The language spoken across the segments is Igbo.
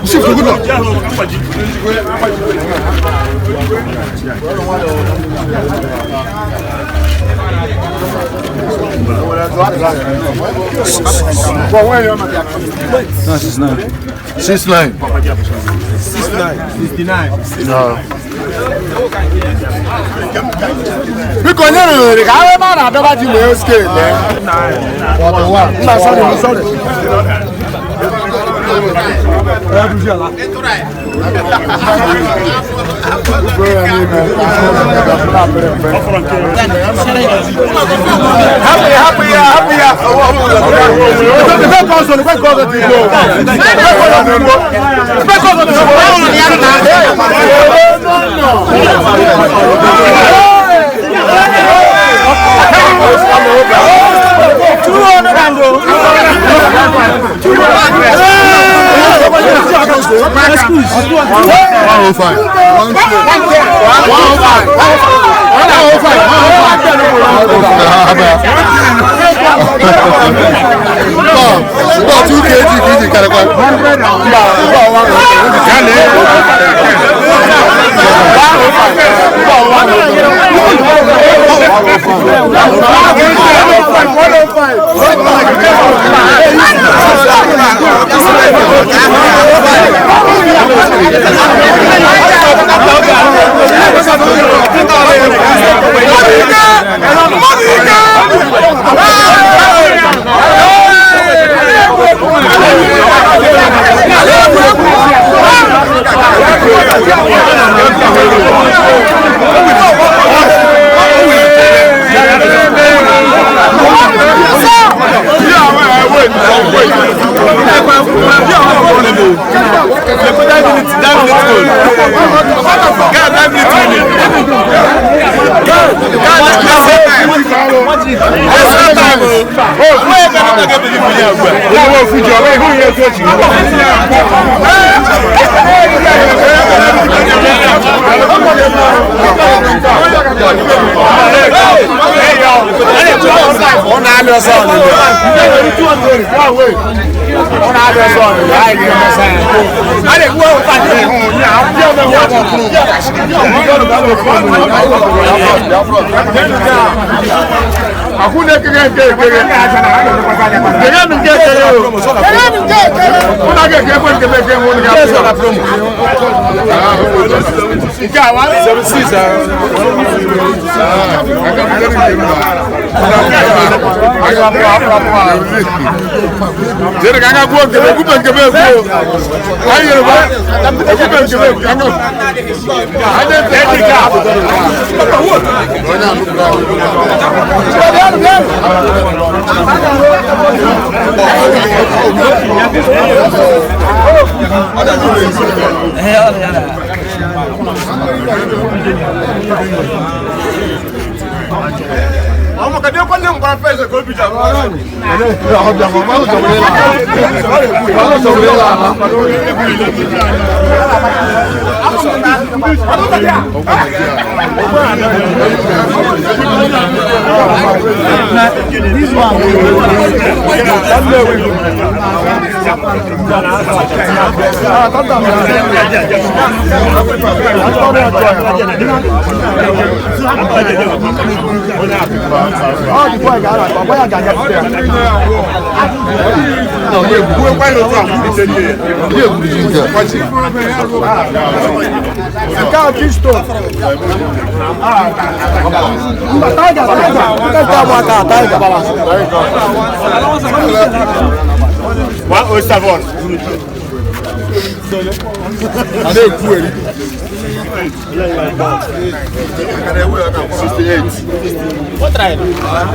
Shift, good luck. Because you can't man about you will scale. Sorry.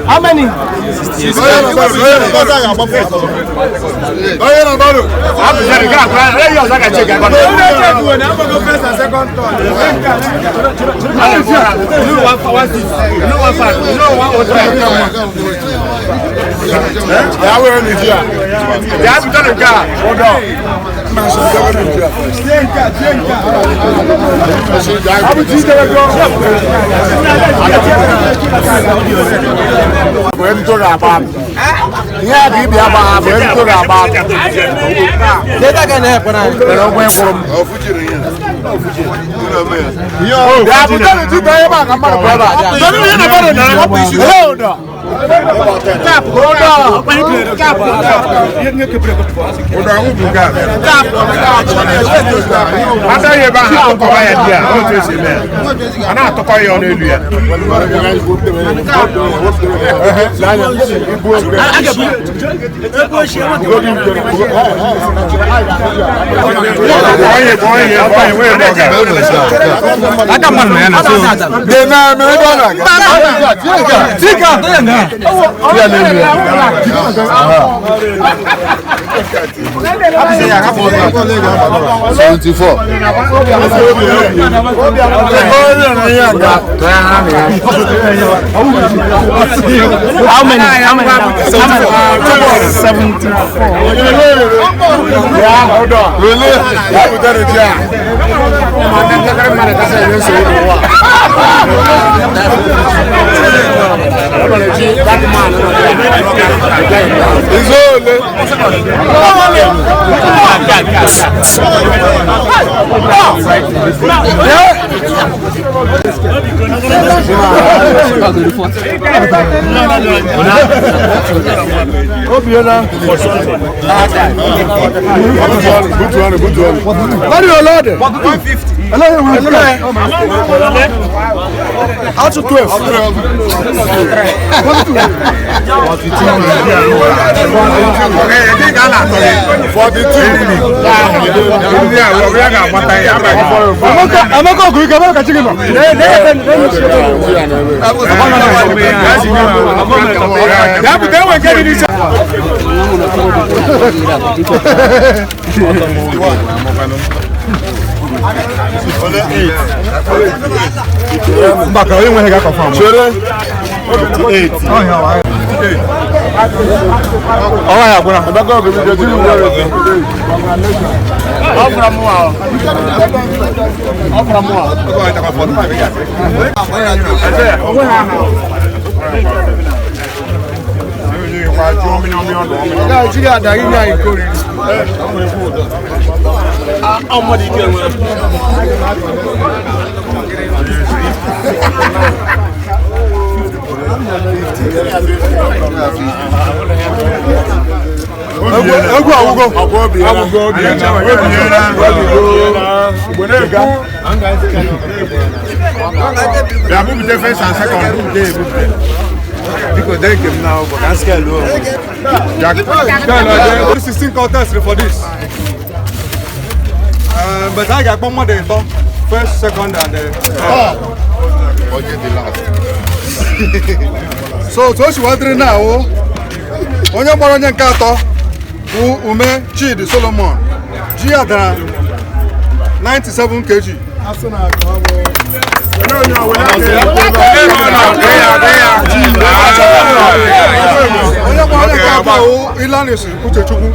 How many? Later can happen. How many? 74. Yeah, hold on. Really? Yeah, we done it, yeah. What are you allowed? 150. Out to 12. Mbaka onye nwe ga confirm. Chere. 8. Oh ya guna. Mbaka obi je ti wo re. Ofra mu a. Ofra mu a. Ko ta ka fo na be ya. Ọ̀gá ìjírí àdàrí ní àìkórè. Ọmọdé jẹ́ wọn. Egwu awugo. Awugo. Ya bu bi defense and second bu dey bu dey. Because they came now, but I'm scared. Jack, 16 contests for this. But I got one more than first, second, and the last. So she wondering now. On your morning kato, Ume Chidi Solomon, Giada 97 kg. Ilanis Uchechukwu.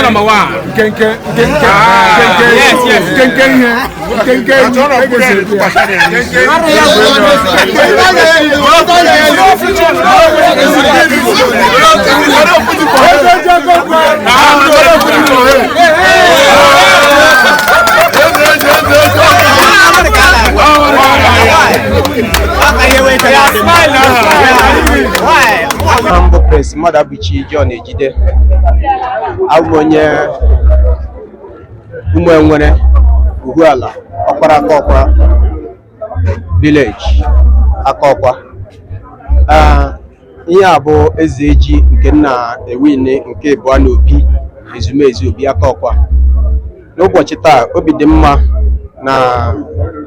Number one. Humble Prince Madabuchi John Ejide abonye umwenwere Ugwuala Okpara Akokwa village Akokwa ihe abụ eze eji nke nna ewine nke bụ n'obi ezumezu obi Akokwa n'ụbọchị taa obi dị mma na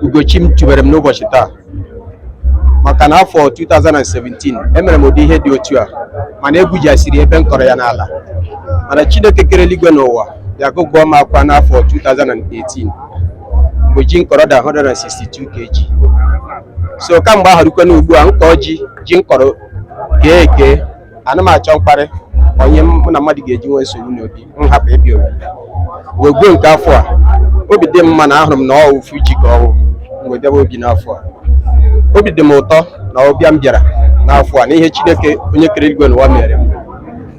ugochi m tubere m n'ụbọchị taa maka na afọ 2017 emere m ụdị ihe dị otu a mana egwujasiri ebe m kọrọ ya n'ala mana Chineke kere eluigwe n'ụwa ya gụgụọ m akwa n'afọ 2018 mgbe ji nkọrọ da 162 kg so kamgbe ahụ rukwe n'ugbu a nkọ ji nkọrọ gee eke ana m achọ mkparị onye mụ na mmadụ ga-eji nwee nsogbu n'obi m hapụ ebi obi wee gbuo nke afọ a obi dị mma na ahụrụ m na ọ ofu ji ka ọhụụ mgbe debe obi n'afọ a obi dị m ụtọ na ọbịa m bịara n'afọ a n'ihe Chineke onye kere eluigwe n'ụwa mere m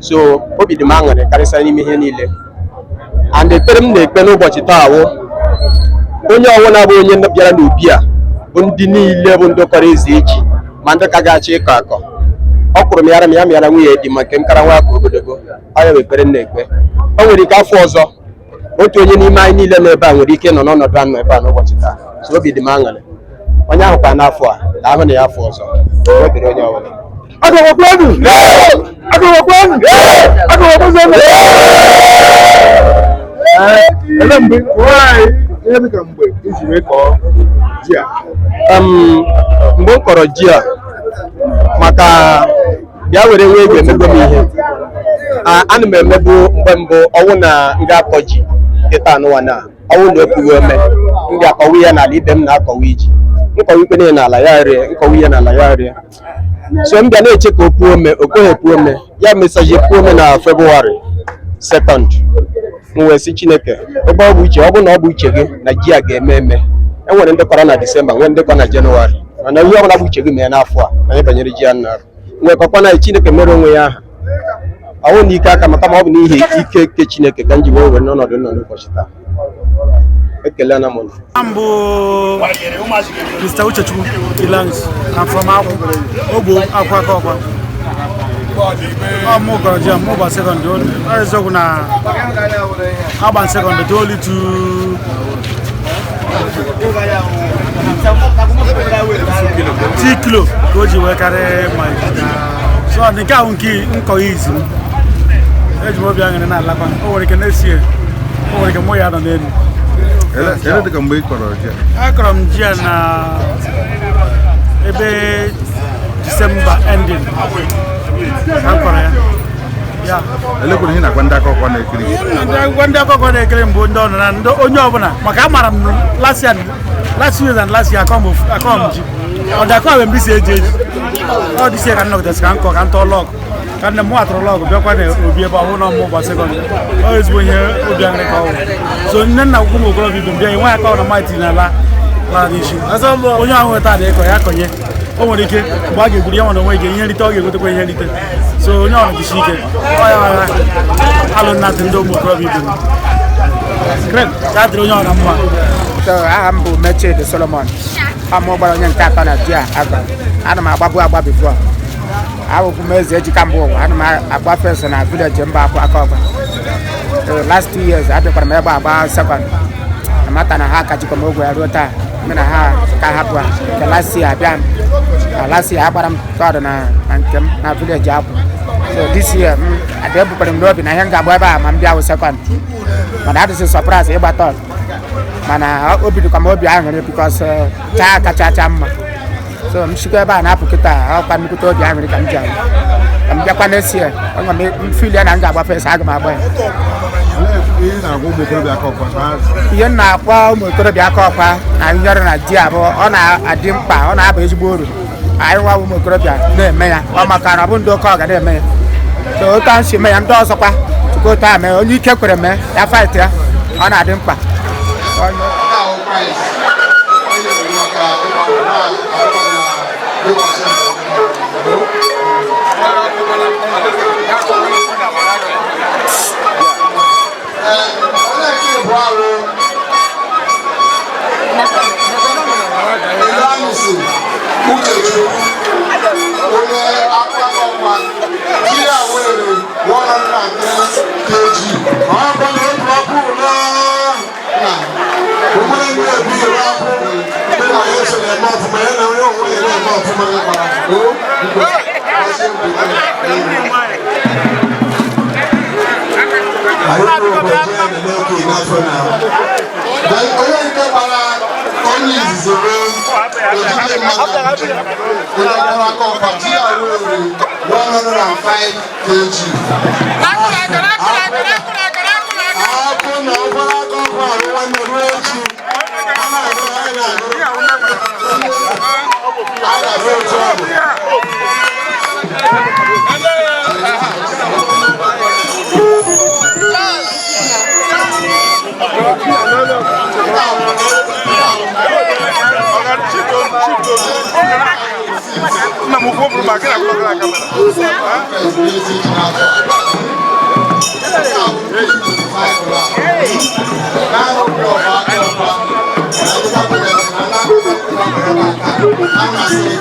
so obi dị m aṅụrị karịsịa n'ime ihe niile and ekpere m na-ekpe n'ụbọchị taa awụ onye ọwụna bụ onye bịara n'obi a bụ ndị niile bụ ndị kọrọ eze eji ma ndị ka ga-achọ ịkọ akọ ọ kwụrụ m yara m ya mịara nwunye di maka m kara nwa aka ogodogo ọ ya bụ ekpere m na-ekpe o nwere ike afọ ọzọ otu onye n'ime anyị niile n'ebe a nwere ike nọ n'ọnọdụ anọ ebe a n'ụbọchị taa so obi dị m aṅụrị onye ahụ kwa n'afọ a na-ahụ na ya afọ ọzọ o dịrị onye ọbụla mgbe m kọrọ ji a maka bịa were nwe ego emego m ihe ana m emebu mgbe mbụ ọnwụ na nga akọ ji nkịta anụwa na ọnwụ na ekwughị ome m ga-akọwa ihe n'ala ibe m na-akọwa iji nkọwa ikpe niile n'ala ya rie nkọwa ihe n'ala ya rie so m bịa na-eche ka o puo ome o kweghị puo ome ya mesaji puo ome na February 2nd m wee sị Chineke ebe ọ bụ uche ọ bụ na ọ bụ uche gị na ji a ga-eme eme enwere ndị kọrọ na Disemba nwee ndị kọrọ na Jenụwarị mana ihe ọbụla bụ uche gị mee n'afọ a anyị banyere ji ya nna nwee kọkwa na Chineke mere onwe ya aha ọnwụ na ike aka maka ma ọ bụ n'ihi ike nke Chineke ka m ji wee were n'ọnọdụ nọ n'ụbọchị taa ekele na m Mr. Uchechukwu Ilangs. I'm from Obo Akwa. I'm more ji I'm over second. I was going to second the only two 2 kilo go ji wee carry my so I think I won't go easy. Eji mo bia ngene na alakwa o were ke na sie o were ke mo ya no n'elu ele dị ka mgbe ị kọrọ ji akọrọ m ji na ebe December ending akọrọ ya ele kwuru ihe na ndị akọkọ na-ekiri ndị akọkọ na-ekiri mbụ ndị ọnụ na ndị onye ọbụla maka amara m last year and last year akọm ji ọ dị akọ mgbe isi eji ọ dị sie ka nnọgidesi ka nkọ ka ntọ lọgụ ka nne mụ atụrụ lọgụ bịakwa na obi ebe ọhụụ na ọmụ ụbọchị sekọndị ọ ezigbo ihe obi aṅụrị ka ọ bụ so nne nna akwụkwọ m okorobịa ibe mbịa nwe ya ka ọ na maiti n'ala n'isi onye ahụ nweta dị ịkọ ya kọnye o nwere ike mgbe a ga-egwuru ya nwa na onwe ike ihe nrite ọ ga-egotekwa ihe nrite so onye ọrụ jisi ike ọ ya agha alụ nnatị ndị ụmụ okorobịa ibe ya dịrị onye ọrụ na mma aha m bụ Mechid Solomon amụ gbara onye nke atọ na di a agba ana m agba bifo abụbụ m eze eji ka mbụ ụwa ana m agba fes na village mba Akọgba last 2 years abịakwara m ebe agba second amata na ha kachikwa m ogwe ya ruo taa me na ha ka hapụ nke last year abịa last year agbara m third na nke m na village abụ so this year adị ebukwara m n'obi na ihe m ga-agba ebe a ma m bịa wụ second mana adịsị surprise ịgba third mana obi dịkwa m obi aṅụrị because chaa kacha mma so m sikwa ebe a na-apụ kịta ọkwa nnukwute obi aṅụrị ka m ji ka m bịakwa n'esie onwe m fili ya na m ga-agba fes aga m agba ya ihe na-agwa ụmụ okorobịa aka ọkwa ihe m na-akwa ụmụ okorobịa aka ọkwa na ihe ọrụ na di abụọ ọ na-adị mkpa ọ na-aba ezigbo uru anyị nwa ụmụ okorobịa na-eme ya ọ maka na ọ bụ ndị oke ọga na-eme ya so otu a si eme ya ndị ọzọkwa tupu otu a mee onye ike kwere mee ya fight ya ọ na-adị mkpa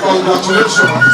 Congratulations.